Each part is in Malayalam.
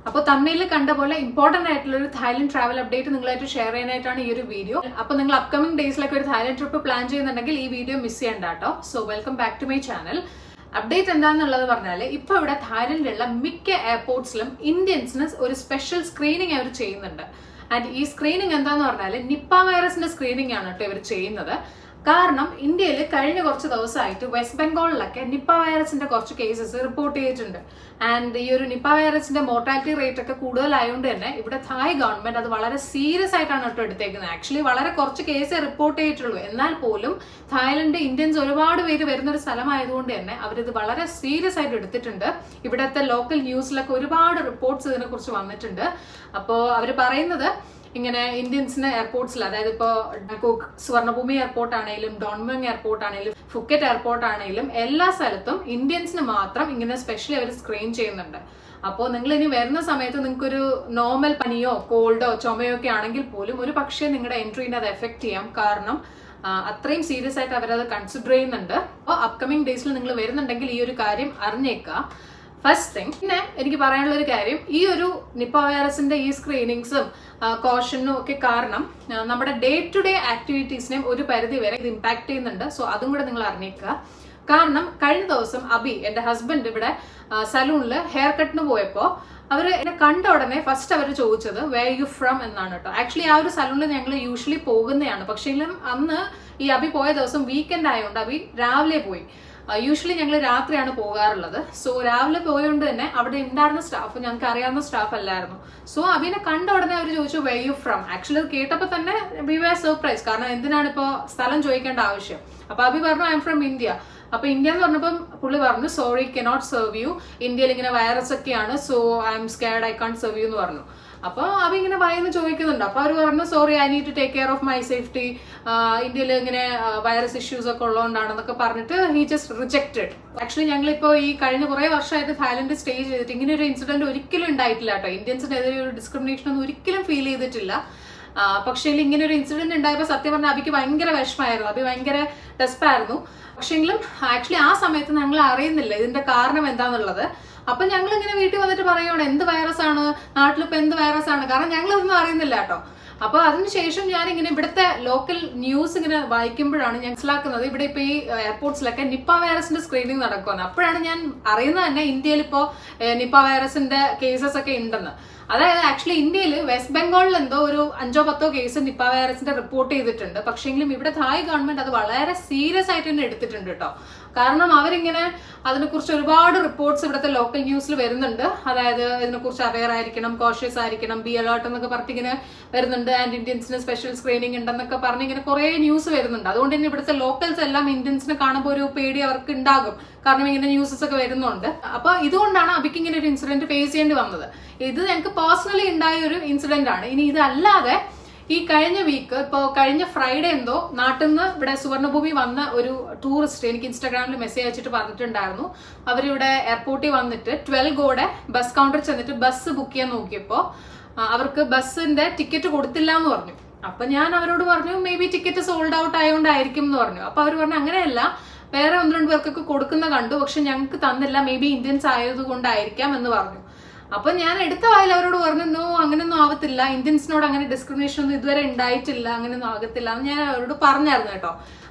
അപ്പോൾ തമിഴിൽ കണ്ട പോലെ ഇമ്പോർട്ടന്റ് ആയിട്ടുള്ള ഒരു തായ്ലൻഡ് ട്രാവൽ അപ്ഡേറ്റ് നിങ്ങളായിട്ട് ഷെയർ ചെയ്യാനായിട്ടാണ് ഈ ഒരു വീഡിയോ. അപ്പോൾ നിങ്ങൾ അപ്കമിംഗ് ഡേയ്സിലൊക്കെ ഒരു തായ്ലൻഡ് ട്രിപ്പ് പ്ലാൻ ചെയ്യുന്നുണ്ടെങ്കിൽ ഈ വീഡിയോ മിസ് ചെയ്യണ്ട കേട്ടോ. So welcome back to my channel. Update എന്താണെന്നുള്ളത് പറഞ്ഞാൽ ഇപ്പോൾ ഇവിടെ തായ്ലൻഡിലുള്ള മിക്ക എയർപോർട്ട്സിലും ഇന്ത്യൻസിന് ഒരു സ്പെഷ്യൽ സ്ക്രീനിങ് അവർ ചെയ്യുന്നുണ്ട്. ആൻഡ് ഈ സ്ക്രീനിങ് എന്താന്ന് പറഞ്ഞാൽ നിപ്പ വൈറസിന്റെ സ്ക്രീനിങ് ആണ് കേട്ടോ ഇവർ ചെയ്യുന്നത്. കാരണം ഇന്ത്യയിൽ കഴിഞ്ഞ കുറച്ച് ദിവസമായിട്ട് വെസ്റ്റ് ബംഗാളിലൊക്കെ നിപ്പ വൈറസിന്റെ കുറച്ച് കേസസ് റിപ്പോർട്ട് ചെയ്തിട്ടുണ്ട്. ആൻഡ് ഈ ഒരു നിപ്പ വൈറസിന്റെ മോർട്ടാലിറ്റി റേറ്റ് ഒക്കെ കൂടുതലായതുകൊണ്ട് തന്നെ ഇവിടെ തായ് ഗവൺമെന്റ് അത് വളരെ സീരിയസ് ആയിട്ടാണ് കേട്ടോ എടുത്തേക്കുന്നത്. ആക്ച്വലി വളരെ കുറച്ച് കേസ് റിപ്പോർട്ട് ചെയ്തിട്ടുള്ളൂ. എന്നാൽ പോലും തായ്ലൻഡ് ഇന്ത്യൻസ് ഒരുപാട് പേര് വരുന്ന ഒരു സ്ഥലമായതുകൊണ്ട് തന്നെ അവരിത് വളരെ സീരിയസ് ആയിട്ട് എടുത്തിട്ടുണ്ട്. ഇവിടുത്തെ ലോക്കൽ ന്യൂസിലൊക്കെ ഒരുപാട് റിപ്പോർട്ട്സ് ഇതിനെ കുറിച്ച് വന്നിട്ടുണ്ട്. അപ്പോൾ അവർ പറയുന്നത് ഇങ്ങനെ ഇന്ത്യൻസിന് എയർപോർട്ട്സിൽ, അതായത് ഇപ്പോൾ ബാങ്കോക്ക് സുവർണഭൂമി എയർപോർട്ട് ആണെങ്കിലും ഡോൺമങ് എയർപോർട്ട് ആണെങ്കിലും ഫുക്കറ്റ് എയർപോർട്ട് ആണെങ്കിലും എല്ലാ സ്ഥലത്തും ഇന്ത്യൻസിന് മാത്രം ഇങ്ങനെ സ്പെഷ്യലി അവർ സ്ക്രീൻ ചെയ്യുന്നുണ്ട്. അപ്പോൾ നിങ്ങൾ ഇനി വരുന്ന സമയത്ത് നിങ്ങൾക്കൊരു നോർമൽ പനിയോ കോൾഡോ ചുമയോ ഒക്കെ ആണെങ്കിൽ പോലും ഒരു പക്ഷേ നിങ്ങളുടെ എൻട്രീനെ അത് എഫക്ട് ചെയ്യാം. കാരണം അത്രയും സീരിയസ് ആയിട്ട് അവരത് കൺസിഡർ ചെയ്യുന്നുണ്ട്. അപ്പോൾ അപ്കമിംഗ് ഡേയ്സിൽ നിങ്ങൾ വരുന്നുണ്ടെങ്കിൽ ഈ ഒരു കാര്യം അറിഞ്ഞേക്കുക. First thing. പിന്നെ എനിക്ക് പറയാനുള്ള ഒരു കാര്യം, ഈ ഒരു നിപ്പ വൈറസിന്റെ ഈ സ്ക്രീനിങ്സും കോഷനും ഒക്കെ കാരണം നമ്മുടെ ഡേ ടു ഡേ ആക്ടിവിറ്റീസിനെയും ഒരു പരിധി വരെ ഇത് ഇമ്പാക്ട് ചെയ്യുന്നുണ്ട്. സോ അതും കൂടെ നിങ്ങൾ അറിഞ്ഞേക്കുക. കാരണം കഴിഞ്ഞ ദിവസം അബി, എന്റെ ഹസ്ബൻഡ്, ഇവിടെ സലൂണിൽ ഹെയർ കട്ടിന് പോയപ്പോൾ അവർ എന്നെ കണ്ട ഉടനെ ഫസ്റ്റ് അവർ ചോദിച്ചത് വേർ യു ഫ്രം എന്നാണ് കേട്ടോ. ആക്ച്വലി ആ ഒരു സലൂണിൽ ഞങ്ങൾ യൂഷ്വലി പോകുന്നതാണ്. പക്ഷേങ്കിലും അന്ന് ഈ അബി പോയ ദിവസം വീക്കെൻഡ് ആയതുകൊണ്ട് അബി രാവിലെ പോയി. യൂഷ്വലി ഞങ്ങൾ രാത്രിയാണ് പോകാറുള്ളത്. സോ രാവിലെ പോയതുകൊണ്ട് തന്നെ അവിടെ ഉണ്ടായിരുന്ന സ്റ്റാഫ് ഞങ്ങൾക്ക് അറിയാവുന്ന സ്റ്റാഫ് അല്ലായിരുന്നു. സോ അബിനെ കണ്ട ഉടനെ അവർ ചോദിച്ചു വേ യു ഫ്രം. ആക്ച്വലി അത് കേട്ടപ്പോൾ തന്നെ വി വർ സർപ്രൈസ്. കാരണം എന്തിനാണ് ഇപ്പോൾ സ്ഥലം ചോദിക്കേണ്ട ആവശ്യം. അപ്പൊ അബി പറഞ്ഞു ഐ എം ഫ്രം ഇന്ത്യ. അപ്പൊ ഇന്ത്യ എന്ന് പറഞ്ഞപ്പം പുള്ളി പറഞ്ഞു സോറി കനോട്ട് സെർവ് യു, ഇന്ത്യയിൽ ഇങ്ങനെ വൈറസ് ഒക്കെയാണ്, so I M scared, I can't serve U എന്ന് പറഞ്ഞു. അപ്പൊ അവ ഇങ്ങനെ പറയുന്ന ചോദിക്കുന്നുണ്ട്. അപ്പൊ അവർ പറഞ്ഞു sorry I need to take care of my safety, ഇന്ത്യയിൽ ഇങ്ങനെ വൈറസ് ഇഷ്യൂസ് ഒക്കെ ഉള്ളതുകൊണ്ടാണെന്നൊക്കെ പറഞ്ഞിട്ട് ഹി ജസ്റ്റ് റിജക്റ്റഡ്. ആക്ച്വലി ഞങ്ങളിപ്പോ ഈ കഴിഞ്ഞ കുറെ വർഷമായിട്ട് തായ്ലൻഡ് സ്റ്റേ ചെയ്തിട്ട് ഇങ്ങനെ ഒരു ഇൻസിഡന്റ് ഒരിക്കലും ഉണ്ടായിട്ടില്ല കേട്ടോ. ഇന്ത്യൻസിനെതിരെ ഒരു ഡിസ്ക്രിമിനേഷൻ ഒന്നും ഒരിക്കലും ഫീൽ ചെയ്തിട്ടില്ല. പക്ഷേ ഇങ്ങനെ ഒരു ഇൻസിഡന്റ് ഉണ്ടായപ്പോൾ സത്യം പറഞ്ഞാൽ അബിക്ക് ഭയങ്കര വിഷമമായിരുന്നു. അബി ഭയങ്കര ഡെസ്പായിരുന്നു. പക്ഷെങ്കിലും ആക്ച്വലി ആ സമയത്ത് ഞങ്ങൾ അറിയുന്നില്ല ഇതിന്റെ കാരണം എന്താന്നുള്ളത്. അപ്പൊ ഞങ്ങൾ ഇങ്ങനെ വീട്ടിൽ വന്നിട്ട് പറയുകയാണ് എന്ത് വൈറസ് ആണ്, നാട്ടിലിപ്പോ എന്ത് വൈറസ് ആണ്, കാരണം ഞങ്ങൾ ഇതൊന്നും അറിയുന്നില്ല കേട്ടോ. അപ്പൊ അതിനുശേഷം ഞാൻ ഇങ്ങനെ ഇവിടുത്തെ ലോക്കൽ ന്യൂസ് ഇങ്ങനെ വായിക്കുമ്പോഴാണ് ഞാൻ മനസ്സിലാക്കുന്നത് ഇവിടെ ഇപ്പൊ ഈ എയർപോർട്ട്സിലൊക്കെ നിപ്പ വൈറസിന്റെ സ്ക്രീനിങ് നടക്കുമെന്ന്. അപ്പോഴാണ് ഞാൻ അറിയുന്നത് തന്നെ ഇന്ത്യയിൽ ഇപ്പോ നിപ്പ വൈറസിന്റെ കേസസ് ഒക്കെ ഉണ്ടെന്ന്. അതായത് ആക്ച്വലി ഇന്ത്യയിൽ വെസ്റ്റ് ബംഗാളിൽ എന്തോ ഒരു 5-10 കേസ് നിപ്പ വൈറസിന്റെ റിപ്പോർട്ട് ചെയ്തിട്ടുണ്ട്. പക്ഷെങ്കിലും ഇവിടെ തായ് ഗവൺമെന്റ് അത് വളരെ സീരിയസ് ആയിട്ട് തന്നെ എടുത്തിട്ടുണ്ട് കേട്ടോ. കാരണം അവരിങ്ങനെ അതിനെക്കുറിച്ച് ഒരുപാട് റിപ്പോർട്ട്സ് ഇവിടുത്തെ ലോക്കൽ ന്യൂസിൽ വരുന്നുണ്ട്. അതായത് ഇതിനെക്കുറിച്ച് അവെയർ ആയിരിക്കണം, കോഷ്യസ് ആയിരിക്കണം, ബി അലേർട്ട് എന്നൊക്കെ പറഞ്ഞിങ്ങനെ വരുന്നുണ്ട്. ആൻഡ് ഇന്ത്യൻസിന് സ്പെഷ്യൽ സ്ക്രീനിങ് ഉണ്ടെന്നൊക്കെ പറഞ്ഞ് ഇങ്ങനെ കുറെ ന്യൂസ് വരുന്നുണ്ട്. അതുകൊണ്ട് തന്നെ ഇവിടുത്തെ ലോക്കൽസ് എല്ലാം ഇന്ത്യൻസിനെ കാണുമ്പോൾ ഒരു പേടി അവർക്ക് ഉണ്ടാകും. കാരണം ഇങ്ങനെ ന്യൂസസ് ഒക്കെ വരുന്നുണ്ട്. അപ്പൊ ഇതുകൊണ്ടാണ് അബിക്ക് ഇങ്ങനെ ഒരു ഇൻസിഡന്റ് ഫേസ് ചെയ്യേണ്ടി വന്നത്. ഇത് ഞങ്ങൾക്ക് പേഴ്സണലി ഉണ്ടായ ഒരു ഇൻസിഡന്റ് ആണ്. ഇനി ഇതല്ലാതെ ഈ കഴിഞ്ഞ വീക്ക് ഇപ്പോൾ കഴിഞ്ഞ ഫ്രൈഡേ എന്തോ നാട്ടിൽ നിന്ന് ഇവിടെ സുവർണഭൂമി വന്ന ഒരു ടൂറിസ്റ്റ് എനിക്ക് ഇൻസ്റ്റാഗ്രാമിൽ മെസ്സേജ് അയച്ചിട്ട് പറഞ്ഞിട്ടുണ്ടായിരുന്നു. അവരിവിടെ എയർപോർട്ടിൽ വന്നിട്ട് 12 ഗോടെ ബസ് കൗണ്ടർ ചെന്നിട്ട് ബസ് ബുക്ക് ചെയ്യാൻ നോക്കിയപ്പോൾ അവർക്ക് ബസ്സിന്റെ ടിക്കറ്റ് കൊടുത്തില്ല എന്ന് പറഞ്ഞു. അപ്പൊ ഞാൻ അവരോട് പറഞ്ഞു maybe ticket sold out ആയതുകൊണ്ടായിരിക്കും എന്ന് പറഞ്ഞു. അപ്പൊ അവർ പറഞ്ഞു അങ്ങനെയല്ല, വേറെ 1-2 പേർക്കൊക്കെ കൊടുക്കുന്ന കണ്ടു, പക്ഷെ ഞങ്ങൾക്ക് തന്നില്ല, മേ ബി ഇന്ത്യൻസ് ആയതുകൊണ്ടായിരിക്കാം എന്ന് പറഞ്ഞു. അപ്പൊ ഞാൻ എടുത്ത വായിൽ അവരോട് പറഞ്ഞു നോ, അങ്ങനെയൊന്നും ആവത്തില്ല, ഇന്ത്യൻസിനോട് അങ്ങനെ ഡിസ്ക്രിമിനേഷൻ ഒന്നും ഇതുവരെ ഉണ്ടായിട്ടില്ല, അങ്ങനെയൊന്നും ആകത്തില്ല എന്ന് ഞാൻ അവരോട് പറഞ്ഞായിരുന്നു കേട്ടോ.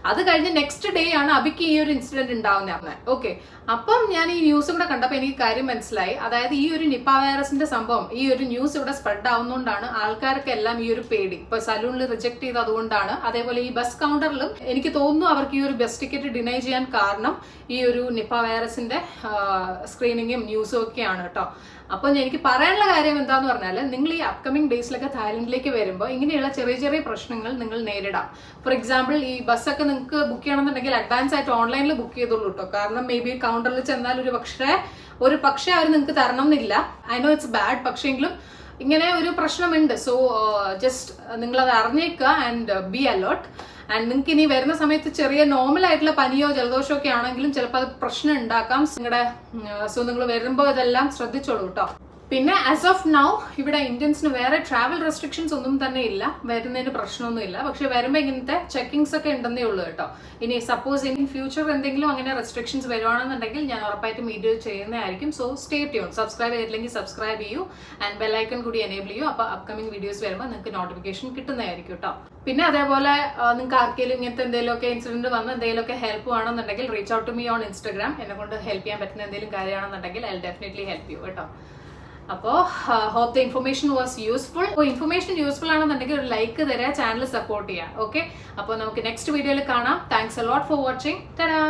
അത് കഴിഞ്ഞ് നെക്സ്റ്റ് ഡേ ആണ് അബിക്ക് ഈ ഒരു ഇൻസിഡന്റ് ഉണ്ടാവുന്നത്. ഓക്കെ, അപ്പം ഞാൻ ഈ ന്യൂസ് കൂടെ കണ്ടപ്പോൾ എനിക്ക് കാര്യം മനസ്സിലായി. അതായത് ഈ ഒരു നിപ്പ വൈറസിന്റെ സംഭവം, ഈ ഒരു ന്യൂസ് ഇവിടെ സ്പ്രെഡ് ആവുന്നതുകൊണ്ടാണ് ആൾക്കാർക്കെല്ലാം ഈ ഒരു പേടി. ഇപ്പൊ സലൂണിൽ റിജക്ട് ചെയ്ത് അതുകൊണ്ടാണ്. അതേപോലെ ഈ ബസ് കൗണ്ടറിലും എനിക്ക് തോന്നുന്നു അവർക്ക് ഈ ഒരു ബസ് ടിക്കറ്റ് ഡിനൈ ചെയ്യാൻ കാരണം ഈ ഒരു നിപ്പ വൈറസിന്റെ സ്ക്രീനിങ്ങും ന്യൂസും ഒക്കെയാണ് കേട്ടോ. അപ്പോൾ എനിക്ക് പറയാനുള്ള കാര്യം എന്താന്ന് പറഞ്ഞാൽ നിങ്ങൾ ഈ അപ്കമിംഗ് ഡേയ്സിലൊക്കെ തായ്ലൻഡിലേക്ക് വരുമ്പോൾ ഇങ്ങനെയുള്ള ചെറിയ ചെറിയ പ്രശ്നങ്ങൾ നിങ്ങൾ നേരിടാം. ഫോർ എക്സാമ്പിൾ ഈ ബസ്സൊക്കെ നിങ്ങൾക്ക് ബുക്ക് ചെയ്യണമെന്നുണ്ടെങ്കിൽ അഡ്വാൻസ് ആയിട്ട് ഓൺലൈനിൽ ബുക്ക് ചെയ്തോളൂ കേട്ടോ. കാരണം മേ ബി കൗണ്ടറിൽ ചെന്നാൽ ഒരു പക്ഷേ അവർ നിങ്ങൾക്ക് തരണം എന്നില്ല. ഐ നോ ഇറ്റ്സ് ബാഡ്, പക്ഷേങ്കിലും ഇങ്ങനെ ഒരു പ്രശ്നമുണ്ട്. സോ ജസ്റ്റ് നിങ്ങളത് അറിഞ്ഞേക്കുക ആൻഡ് ബി അലേർട്ട്. ആൻഡ് നിങ്ങൾക്ക് ഇനി വരുന്ന സമയത്ത് ചെറിയ നോർമൽ ആയിട്ടുള്ള പനിയോ ജലദോഷമോ ഒക്കെ ആണെങ്കിലും ചിലപ്പോൾ അത് പ്രശ്നം ഉണ്ടാക്കാം നിങ്ങളുടെ. സോ നിങ്ങൾ വരുമ്പോൾ ഇതെല്ലാം ശ്രദ്ധിച്ചോളൂ കേട്ടോ. പിന്നെ ആസ് ഓഫ് നൗ ഇവിടെ ഇന്ത്യൻസിന് വേറെ ട്രാവൽ റെസ്ട്രിക്ഷൻസ് ഒന്നും തന്നെ ഇല്ല, വരുന്നതിന് പ്രശ്നമൊന്നുമില്ല. പക്ഷെ വരുമ്പോൾ ഇങ്ങനത്തെ ചെക്കിങ്സ് ഒക്കെ ഉണ്ടെന്നേ ഉള്ളൂ കേട്ടോ. ഇനി സപ്പോസ് ഇൻ ഫ്യൂച്ചർ എന്തെങ്കിലും അങ്ങനെ റെസ്ട്രിക്ഷൻസ് വരുവാണെന്നുണ്ടെങ്കിൽ ഞാൻ ഉറപ്പായിട്ടും വീഡിയോ ചെയ്യുന്നതായിരിക്കും. So stay tune. സബ്സ്ക്രൈബ് ചെയ്തില്ലെങ്കിൽ സബ്സ്ക്രൈബ് ചെയ്യൂ ആൻഡ് ബെല്ലൈക്കൺ കൂടി എനേബിൾ ചെയ്യൂ. അപ്പോൾ അപ്കമിംഗ് വീഡിയോസ് വരുമ്പോൾ നിങ്ങൾക്ക് നോട്ടിഫിക്കേഷൻ കിട്ടുന്നതായിരിക്കും കേട്ടോ. പിന്നെ അതേപോലെ നിങ്ങൾക്ക് ആർക്കെങ്കിലും ഇങ്ങനത്തെ എന്തെങ്കിലുമൊക്കെ ഇൻസിഡന്റ് വന്ന് എന്തെങ്കിലുമൊക്കെ ഹെൽപ്പ് വേണമെന്നുണ്ടെങ്കിൽ reach out to me on Instagram. എന്നെ കൊണ്ട് ഹെൽപ്പ് ചെയ്യാൻ പറ്റുന്ന എന്തെങ്കിലും കാര്യമാണെന്നുണ്ടെങ്കിൽ ഐ ഡെഫിനറ്റ്ലി ഹെൽപ്പ് ചെയ്യൂ കേട്ടോ. അപ്പോൾ hope the information was useful. അപ്പോൾ ഇൻഫർമേഷൻ യൂസ്ഫുൾ ആണെന്നുണ്ടെങ്കിൽ ഒരു ലൈക്ക് തരാം, ചാനൽ സപ്പോർട്ട് ചെയ്യാം. ഓക്കെ, അപ്പോൾ നമുക്ക് നെക്സ്റ്റ് വീഡിയോയിൽ കാണാം. Thanks a lot for watching. Tata.